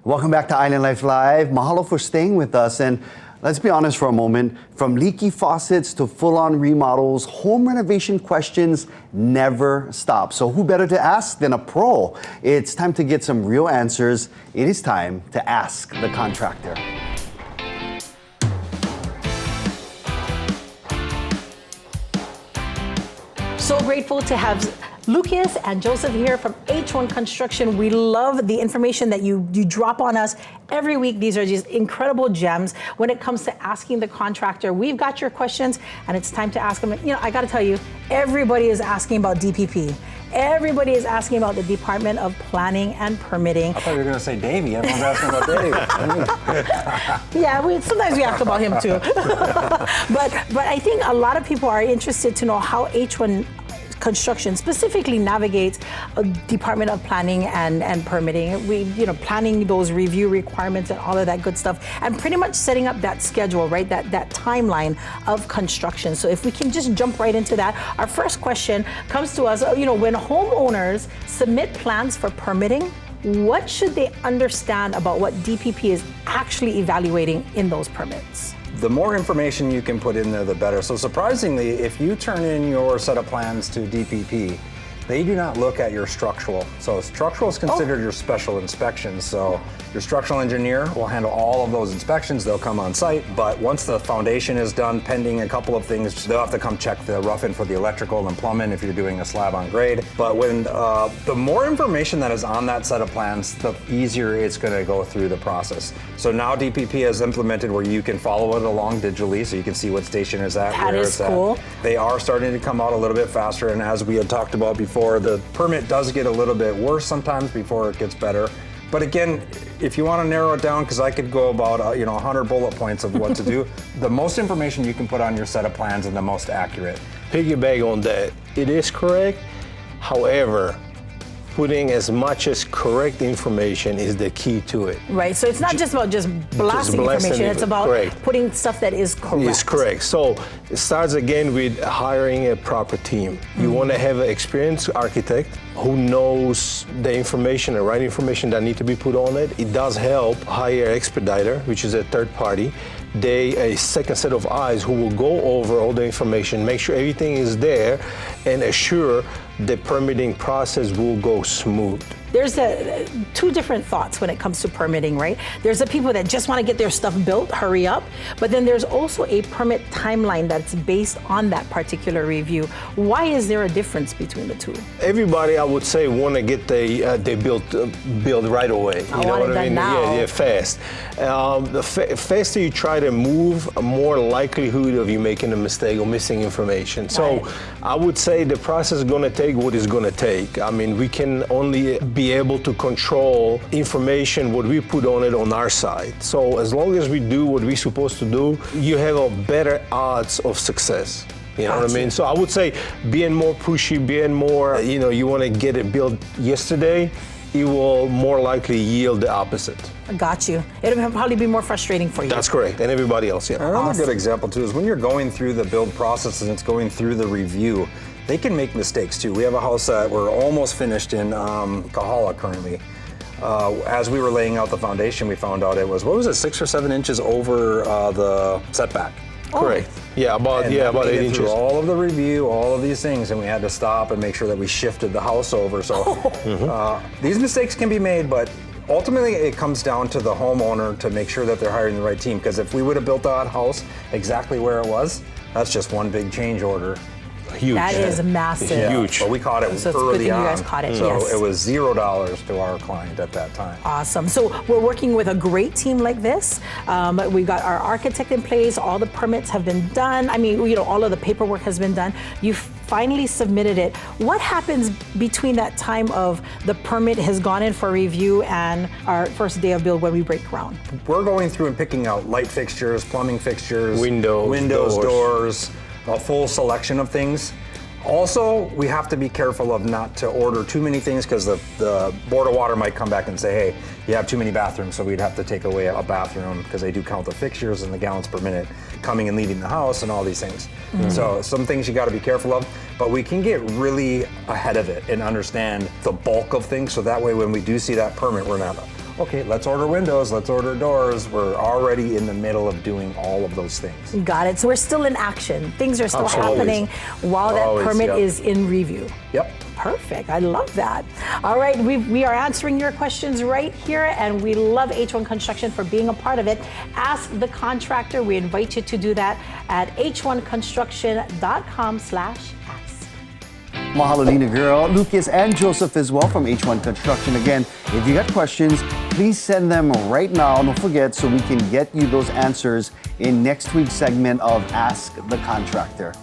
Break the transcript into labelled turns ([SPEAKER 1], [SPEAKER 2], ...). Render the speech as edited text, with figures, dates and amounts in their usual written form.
[SPEAKER 1] Welcome back to Island Life Live. Mahalo for staying with us. And let's be honest for a moment, from leaky faucets to full-on remodels, home renovation questions never stop. So who better to ask than a pro? It's time to get some real answers. It is time to ask the contractor.
[SPEAKER 2] So grateful to have Lucas and Joseph here from H1 Construction. We love the information that you drop on us every week. These are just incredible gems when it comes to asking the contractor. We've got your questions and it's time to ask them. You know, I gotta tell you, everybody is asking about DPP. Everybody is asking about the Department of Planning and Permitting.
[SPEAKER 3] I thought you were going to say Davey. Everyone's asking about Davey.
[SPEAKER 2] Yeah, sometimes we ask about him too. but I think a lot of people are interested to know how H1 Construction specifically navigates a Department of Planning and Permitting. Planning those review requirements and all of that good stuff, and pretty much setting up that schedule, right? That timeline of construction. So if we can just jump right into that, our first question comes to us. When homeowners submit plans for permitting, what should they understand about what DPP is actually evaluating in those permits?
[SPEAKER 3] The more information you can put in there, the better. So surprisingly, if you turn in your set of plans to DPP, they do not look at your structural. So structural is considered your special inspections. So your structural engineer will handle all of those inspections. They'll come on site, but once the foundation is done, pending a couple of things, they'll have to come check the rough-in for the electrical and plumbing if you're doing a slab on grade. But when the more information that is on that set of plans, the easier it's going to go through the process. So now DPP has implemented where you can follow it along digitally, so you can see what station is at,
[SPEAKER 2] where it's at. That is cool.
[SPEAKER 3] They are starting to come out a little bit faster, and as we had talked about before, the permit does get a little bit worse sometimes before it gets better. But again, if you want to narrow it down, because I could go about 100 bullet points of what to do, the most information you can put on your set of plans and the most accurate.
[SPEAKER 4] Piggyback on that, it is correct. However, putting as much as correct information is the key to it.
[SPEAKER 2] Right, so it's not just about blasting information, it's about putting stuff that is correct.
[SPEAKER 4] It's correct. So it starts again with hiring a proper team. You want to have an experienced architect who knows the information, the right information that need to be put on it. It does help hire an expediter, which is a third party. A second set of eyes who will go over all the information, make sure everything is there, and assure the permitting process will go smooth.
[SPEAKER 2] There's two different thoughts when it comes to permitting, right? There's the people that just want to get their stuff built, hurry up, but then there's also a permit timeline that's based on that particular review. Why is there a difference between the two?
[SPEAKER 4] Everybody, I would say, want to get they build right away.
[SPEAKER 2] You know what I mean? Now.
[SPEAKER 4] Yeah, fast. The faster you try to move, more likelihood of you making a mistake or missing information. So I would say the process is going to take what it's going to take. I mean, we can only be able to control information, what we put on it on our side. So as long as we do what we're supposed to do, you have a better odds of success. You know what I mean? So I would say being more pushy, being more, you want to get it built yesterday, it will more likely yield the opposite.
[SPEAKER 2] I got you. It'll probably be more frustrating for you.
[SPEAKER 4] That's correct, and everybody else, yeah.
[SPEAKER 3] Another good example too is when you're going through the build process and it's going through the review, they can make mistakes too. We have a house that we're almost finished in Kahala currently. As we were laying out the foundation, we found out it was, 6 or 7 inches over the setback.
[SPEAKER 4] Correct. Yeah, about 8 inches.
[SPEAKER 3] Through all of the review, all of these things, and we had to stop and make sure that we shifted the house over. So these mistakes can be made, but ultimately it comes down to the homeowner to make sure that they're hiring the right team. Because if we would have built that house exactly where it was, that's just one big change order.
[SPEAKER 4] Huge.
[SPEAKER 2] That is massive.
[SPEAKER 4] Huge.
[SPEAKER 3] But we caught it
[SPEAKER 2] so it's
[SPEAKER 3] early
[SPEAKER 2] good that
[SPEAKER 3] on.
[SPEAKER 2] You guys caught it.
[SPEAKER 3] So
[SPEAKER 2] yes.
[SPEAKER 3] it was $0 to our client at that time.
[SPEAKER 2] Awesome. So we're working with a great team like this. We've got our architect in place. All the permits have been done. I mean, all of the paperwork has been done. You finally submitted it. What happens between that time of the permit has gone in for review and our first day of build when we break ground?
[SPEAKER 3] We're going through and picking out light fixtures, plumbing fixtures,
[SPEAKER 4] windows,
[SPEAKER 3] doors, a full selection of things. Also, we have to be careful of not to order too many things because the Board of Water might come back and say, hey, you have too many bathrooms, so we'd have to take away a bathroom because they do count the fixtures and the gallons per minute coming and leaving the house and all these things. Mm-hmm. So some things you got to be careful of, but we can get really ahead of it and understand the bulk of things, so that way when we do see that permit, we're not, okay, let's order windows, let's order doors. We're already in the middle of doing all of those things.
[SPEAKER 2] Got it. So we're still in action. Things are still
[SPEAKER 4] Absolutely.
[SPEAKER 2] happening while that
[SPEAKER 4] Always,
[SPEAKER 2] permit
[SPEAKER 4] yep.
[SPEAKER 2] is in review.
[SPEAKER 3] Yep.
[SPEAKER 2] Perfect. I love that. All right, we are answering your questions right here, and we love H1 Construction for being a part of it. Ask the Contractor. We invite you to do that at h1construction.com/ask.
[SPEAKER 1] Mahalo, Nina Girl, Lucas, and Joseph as well from H1 Construction. Again, if you got questions, please send them right now. Don't forget, so we can get you those answers in next week's segment of Ask the Contractor.